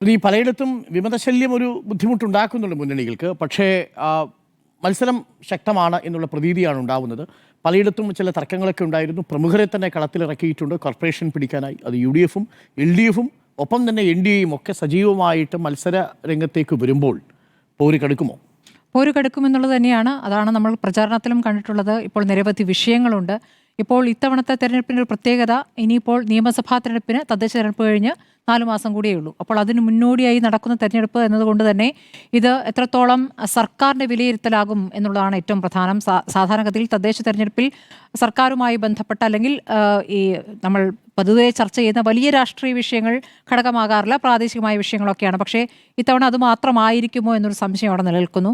ഈ പലയിടത്തും വിമതശല്യം ഒരു ബുദ്ധിമുട്ടുണ്ടാക്കുന്നുണ്ട് മുന്നണികൾക്ക്. പക്ഷേ മത്സരം ശക്തമാണ് എന്നുള്ള പ്രതീതിയാണ് ഉണ്ടാവുന്നത്. പലയിടത്തും ചില തർക്കങ്ങളൊക്കെ ഉണ്ടായിരുന്നു. പ്രമുഖരെ തന്നെ കളത്തിലിറക്കിയിട്ടുണ്ട് കോർപ്പറേഷൻ പിടിക്കാനായി. അത് UDF-ഉം LDF-ഉം ഒപ്പം തന്നെ NDA-യും ഒക്കെ സജീവമായിട്ട് മത്സര രംഗത്തേക്ക് വരുമ്പോൾ പോര് കടുക്കുമോ? പോര് കടുക്കുമെന്നുള്ളത് തന്നെയാണ്. അതാണ് നമ്മൾ പ്രചാരണത്തിലും കണ്ടിട്ടുള്ളത്. ഇപ്പോൾ നിരവധി വിഷയങ്ങളുണ്ട്. ഇപ്പോൾ ഇത്തവണത്തെ തെരഞ്ഞെടുപ്പിൻ്റെ ഒരു പ്രത്യേകത, ഇനിയിപ്പോൾ നിയമസഭാ തെരഞ്ഞെടുപ്പിന്, തദ്ദേശ തെരഞ്ഞെടുപ്പ് കഴിഞ്ഞ് 4 മാസം കൂടിയേ ഉള്ളൂ. അപ്പോൾ അതിന് മുന്നോടിയായി നടക്കുന്ന തെരഞ്ഞെടുപ്പ് എന്നതുകൊണ്ട് തന്നെ ഇത് എത്രത്തോളം സർക്കാരിൻ്റെ വിലയിരുത്തലാകും എന്നുള്ളതാണ് ഏറ്റവും പ്രധാനം. സാധാരണഗതിയിൽ തദ്ദേശ തെരഞ്ഞെടുപ്പിൽ സർക്കാരുമായി ബന്ധപ്പെട്ട അല്ലെങ്കിൽ ഈ നമ്മൾ പൊതുവെ ചർച്ച ചെയ്യുന്ന വലിയ രാഷ്ട്രീയ വിഷയങ്ങൾ ഘടകമാകാറില്ല, പ്രാദേശികമായ വിഷയങ്ങളൊക്കെയാണ്. പക്ഷേ ഇത്തവണ അത് മാത്രമായിരിക്കുമോ എന്നൊരു സംശയം അവിടെ നിലനിൽക്കുന്നു.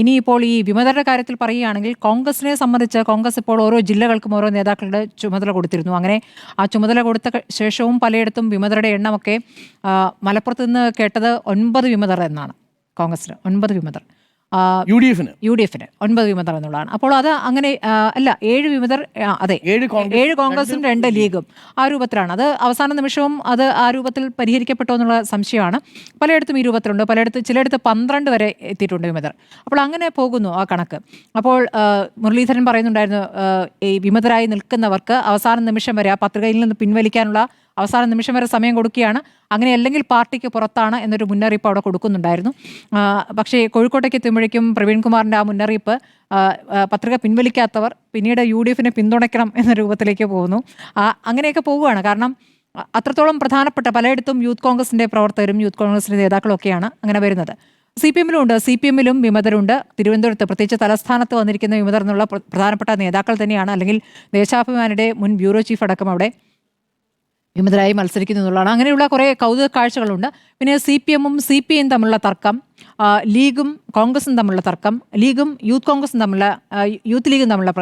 ഇനിയിപ്പോൾ ഈ വിമതരുടെ കാര്യത്തിൽ പറയുകയാണെങ്കിൽ കോൺഗ്രസിനെ സംബന്ധിച്ച് കോൺഗ്രസ് ഇപ്പോൾ ഓരോ ജില്ലകൾക്കും ഓരോ നേതാക്കളുടെ ചുമതല കൊടുത്തിരുന്നു. അങ്ങനെ ആ ചുമതല കൊടുത്ത ശേഷവും പലയിടത്തും വിമതരുടെ എണ്ണമൊക്കെ മലപ്പുറത്ത് നിന്ന് കേട്ടത് 9 വിമതർ എന്നാണ്. കോൺഗ്രസിന് 9 വിമതർ, UDF-ന് 9 വിമതർ എന്നുള്ളതാണ്. അപ്പോൾ അത് അങ്ങനെ അല്ല, 7 വിമതർ, അതെ, 7 കോൺഗ്രസും 2 ലീഗും ആ രൂപത്തിലാണ്. അത് അവസാന നിമിഷവും അത് ആ രൂപത്തിൽ പരിഹരിക്കപ്പെട്ടോ എന്നുള്ള സംശയമാണ്. പലയിടത്തും ഈ രൂപത്തിലുണ്ട്, ചിലയിടത്ത് 12 വരെ എത്തിയിട്ടുണ്ട് വിമതർ. അപ്പോൾ അങ്ങനെ പോകുന്നു ആ കണക്ക്. അപ്പോൾ മുരളീധരൻ പറയുന്നുണ്ടായിരുന്നു, ഈ വിമതരായി നിൽക്കുന്നവർക്ക് അവസാന നിമിഷം വരെ ആ പത്രികയിൽ നിന്ന് പിൻവലിക്കാനുള്ള അവസാന നിമിഷം വരെ സമയം കൊടുക്കുകയാണ്. അങ്ങനെ അല്ലെങ്കിൽ പാർട്ടിക്ക് പുറത്താണ് എന്നൊരു മുന്നറിയിപ്പ് അവിടെ കൊടുക്കുന്നുണ്ടായിരുന്നു. പക്ഷേ കോഴിക്കോട്ടേക്ക് എത്തുമ്പോഴേക്കും പ്രവീൺ കുമാറിൻ്റെ ആ മുന്നറിയിപ്പ്, പത്രിക പിൻവലിക്കാത്തവർ പിന്നീട് UDF-നെ പിന്തുണയ്ക്കണം എന്ന രൂപത്തിലേക്ക് പോകുന്നു. അങ്ങനെയൊക്കെ പോവുകയാണ്. കാരണം അത്രത്തോളം പ്രധാനപ്പെട്ട പലയിടത്തും യൂത്ത് കോൺഗ്രസിൻ്റെ പ്രവർത്തകരും യൂത്ത് കോൺഗ്രസിൻ്റെ നേതാക്കളൊക്കെയാണ് അങ്ങനെ വരുന്നത്. CPM-ലും ഉണ്ട്, CPM-ലും വിമതരുണ്ട്. തിരുവനന്തപുരത്ത് പ്രത്യേകിച്ച് തലസ്ഥാനത്ത് വന്നിരിക്കുന്ന വിമതർ എന്നുള്ള പ്രധാനപ്പെട്ട നേതാക്കൾ തന്നെയാണ്. അല്ലെങ്കിൽ ദേശാഭിമാനിയുടെ മുൻ ബ്യൂറോ ചീഫ് അടക്കം അവിടെ വിമതരായി മത്സരിക്കുന്നു എന്നുള്ളതാണ്. അങ്ങനെയുള്ള കുറേ കൗതുക കാഴ്ചകളുണ്ട്. പിന്നെ CPM-ഉം CPI-യും തമ്മിലുള്ള തർക്കം, ലീഗും കോൺഗ്രസും തമ്മിലുള്ള തർക്കം, ലീഗും യൂത്ത് കോൺഗ്രസും തമ്മിലുള്ള യൂത്ത് ലീഗും തമ്മിലുള്ള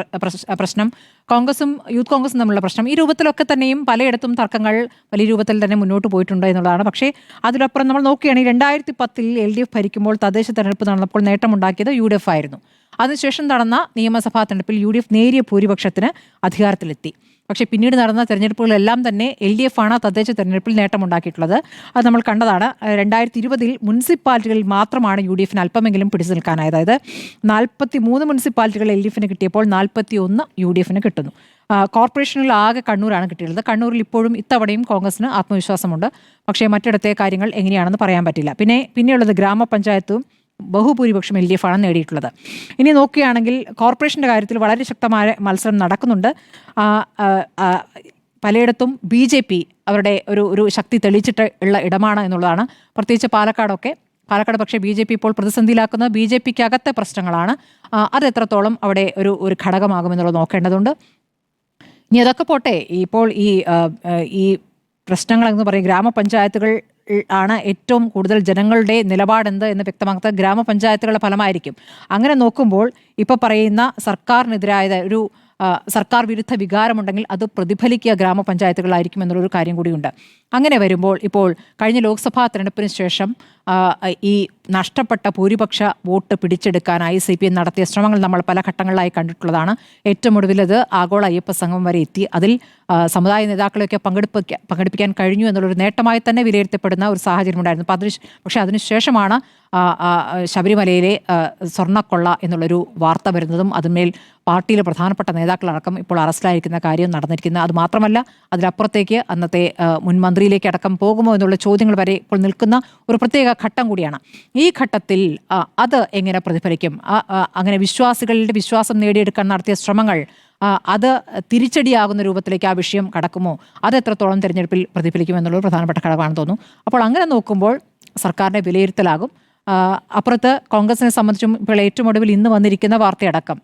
പ്രശ്നം, കോൺഗ്രസും യൂത്ത് കോൺഗ്രസും തമ്മിലുള്ള പ്രശ്നം, ഈ രൂപത്തിലൊക്കെ തന്നെയും പലയിടത്തും തർക്കങ്ങൾ വലിയ രൂപത്തിൽ തന്നെ മുന്നോട്ട് പോയിട്ടുണ്ട് എന്നുള്ളതാണ്. പക്ഷേ അതിലപ്പുറം നമ്മൾ നോക്കുകയാണെങ്കിൽ 2010 LDF ഭരിക്കുമ്പോൾ തദ്ദേശ തെരഞ്ഞെടുപ്പ് നടന്നപ്പോൾ നേട്ടമുണ്ടാക്കിയത് UDF ആയിരുന്നു. അതിനുശേഷം നടന്ന നിയമസഭാ തെരഞ്ഞെടുപ്പിൽ UDF നേരിയ ഭൂരിപക്ഷത്തിന് അധികാരത്തിലെത്തി. പക്ഷേ പിന്നീട് നടന്ന തെരഞ്ഞെടുപ്പുകളെല്ലാം തന്നെ LDF ആണ് തദ്ദേശ തെരഞ്ഞെടുപ്പിൽ നേട്ടമുണ്ടാക്കിയിട്ടുള്ളത്. അത് നമ്മൾ കണ്ടതാണ്. 2020 മുനിസിപ്പാലിറ്റികളിൽ മാത്രമാണ് UDF-ന് അല്പമെങ്കിലും പിടിച്ചു നിൽക്കാനായത്. അതായത് 43 മുനിസിപ്പാലിറ്റികൾ LDF-ന് കിട്ടിയപ്പോൾ 41 UDF-ന് കിട്ടുന്നു. കോർപ്പറേഷനിൽ ആകെ കണ്ണൂരാണ് കിട്ടിയിട്ടുള്ളത്. കണ്ണൂരിൽ ഇപ്പോഴും ഇത്തവണയും കോൺഗ്രസിന് ആത്മവിശ്വാസമുണ്ട്. പക്ഷേ മറ്റിടത്തെ കാര്യങ്ങൾ എങ്ങനെയാണെന്ന് പറയാൻ പറ്റില്ല. പിന്നെയുള്ളത് ഗ്രാമപഞ്ചായത്തും ബഹുഭൂരിപക്ഷം LDF ആണ് നേടിയിട്ടുള്ളത്. ഇനി നോക്കുകയാണെങ്കിൽ കോർപ്പറേഷൻ്റെ കാര്യത്തിൽ വളരെ ശക്തമായ മത്സരം നടക്കുന്നുണ്ട്. പലയിടത്തും BJP അവരുടെ ഒരു ശക്തി തെളിയിച്ചിട്ട് ഉള്ള ഇടമാണ് എന്നുള്ളതാണ്. പ്രത്യേകിച്ച് പാലക്കാട് പക്ഷേ BJP ഇപ്പോൾ പ്രതിസന്ധിയിലാക്കുന്നത് BJP-ക്ക് അകത്തെ പ്രശ്നങ്ങളാണ്. അത് എത്രത്തോളം അവിടെ ഒരു ഘടകമാകുമെന്നുള്ളത് നോക്കേണ്ടതുണ്ട്. ഇനി അതൊക്കെ പോട്ടെ, ഇപ്പോൾ ഈ പ്രശ്നങ്ങളെന്ന് പറയും ഗ്രാമപഞ്ചായത്തുകൾ ആണ് ഏറ്റവും കൂടുതൽ ജനങ്ങളുടെ നിലപാടെന്ത് എന്ന് വ്യക്തമാക്കുന്നത് ഗ്രാമപഞ്ചായത്തുകളുടെ ഫലമായിരിക്കും. അങ്ങനെ നോക്കുമ്പോൾ ഇപ്പോൾ പറയുന്ന സർക്കാരിനെതിരായ ഒരു സർക്കാർ വിരുദ്ധ വികാരമുണ്ടെങ്കിൽ അത് പ്രതിഫലിക്കുക ഗ്രാമപഞ്ചായത്തുകളായിരിക്കും എന്നുള്ളൊരു കാര്യം കൂടിയുണ്ട്. അങ്ങനെ വരുമ്പോൾ ഇപ്പോൾ കഴിഞ്ഞ ലോക്സഭാ തെരഞ്ഞെടുപ്പിന് ശേഷം ഈ നഷ്ടപ്പെട്ട ഭൂരിപക്ഷ വോട്ട് പിടിച്ചെടുക്കാനായി CPM നടത്തിയ ശ്രമങ്ങൾ നമ്മൾ പല ഘട്ടങ്ങളിലായി കണ്ടിട്ടുള്ളതാണ്. ഏറ്റവും ഒടുവിലത് ആഗോള അയ്യപ്പ സംഗമം വരെ എത്തി. അതിൽ സമുദായ നേതാക്കളെയൊക്കെ പങ്കെടുപ്പിക്കാൻ കഴിഞ്ഞു എന്നുള്ളൊരു നേട്ടമായി തന്നെ വിലയിരുത്തപ്പെടുന്ന ഒരു സാഹചര്യം ഉണ്ടായിരുന്നു. പക്ഷേ അതിനുശേഷമാണ് ശബരിമലയിലെ സ്വർണ്ണക്കൊള്ള എന്നുള്ളൊരു വാർത്ത വരുന്നതും അതിന്മേൽ പാർട്ടിയിലെ പ്രധാനപ്പെട്ട നേതാക്കളടക്കം ഇപ്പോൾ അറസ്റ്റിലായിരിക്കുന്ന കാര്യം നടന്നിരിക്കുന്നത്. അതുമാത്രമല്ല, അതിലപ്പുറത്തേക്ക് അന്നത്തെ മുൻ മന്ത്രിയിലേക്ക് അടക്കം പോകുമോ എന്നുള്ള ചോദ്യങ്ങൾ വരെ ഇപ്പോൾ നിൽക്കുന്ന ഒരു പ്രത്യേക ഘട്ടം കൂടിയാണ്. ഈ ഘട്ടത്തിൽ അത് എങ്ങനെ പ്രതിഫലിക്കും? അങ്ങനെ വിശ്വാസികളുടെ വിശ്വാസം നേടിയെടുക്കാൻ നടത്തിയ ശ്രമങ്ങൾ അത് തിരിച്ചടിയാകുന്ന രൂപത്തിലേക്ക് ആ വിഷയം കടക്കുമോ? അത് എത്രത്തോളം തെരഞ്ഞെടുപ്പിൽ പ്രതിഫലിക്കും എന്നുള്ളൊരു പ്രധാനപ്പെട്ട ഘടകമാണെന്ന് തോന്നുന്നു. അപ്പോൾ അങ്ങനെ നോക്കുമ്പോൾ സർക്കാരിൻ്റെ വിലയിരുത്തലാകും. അപ്പുറത്ത് കോൺഗ്രസിനെ സംബന്ധിച്ചും ഇപ്പോൾ ഏറ്റവും ഒടുവിൽ ഇന്ന് വന്നിരിക്കുന്ന വാർത്തയടക്കം,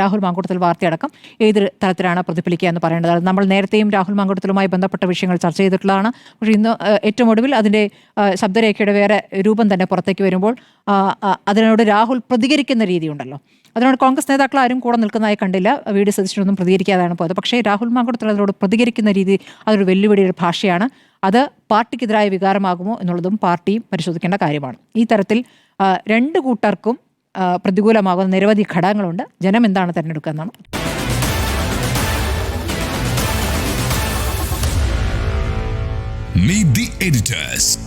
രാഹുൽ മാങ്കൂട്ടത്തിൽ വാർത്തയടക്കം ഏത് തരത്തിലാണ് പ്രതിഫലിക്കുക എന്ന് പറയേണ്ടത്. നമ്മൾ നേരത്തെയും രാഹുൽ മാങ്കൂട്ടത്തിലുമായി ബന്ധപ്പെട്ട വിഷയങ്ങൾ ചർച്ച ചെയ്തിട്ടുള്ളതാണ്. പക്ഷേ ഇന്ന് ഏറ്റവും ഒടുവിൽ അതിൻ്റെ ശബ്ദരേഖയുടെ വേറെ രൂപം തന്നെ പുറത്തേക്ക് വരുമ്പോൾ അതിനോട് രാഹുൽ പ്രതികരിക്കുന്ന രീതിയുണ്ടല്ലോ, അതിനോട് കോൺഗ്രസ് നേതാക്കൾ ആരും കൂടെ നിൽക്കുന്നതായി കണ്ടില്ല. VD സതീശനൊന്നും പ്രതികരിക്കാതെയാണ് പോയത്. പക്ഷേ രാഹുൽ മാങ്കൂട്ടത്തിൽ അതിനോട് പ്രതികരിക്കുന്ന രീതി അതൊരു വെല്ലുവിളിയുടെ ഭാഷയാണ്. അത് പാർട്ടിക്കെതിരായ വികാരമാകുമോ എന്നുള്ളതും പാർട്ടിയും പരിശോധിക്കേണ്ട കാര്യമാണ്. ഈ തരത്തിൽ രണ്ട് കൂട്ടർക്കും പ്രതികൂലമാകുന്ന നിരവധി ഘടകങ്ങളുണ്ട്. ജനം എന്താണ് തിരഞ്ഞെടുക്കുക എന്നാണ്. Meet the editors.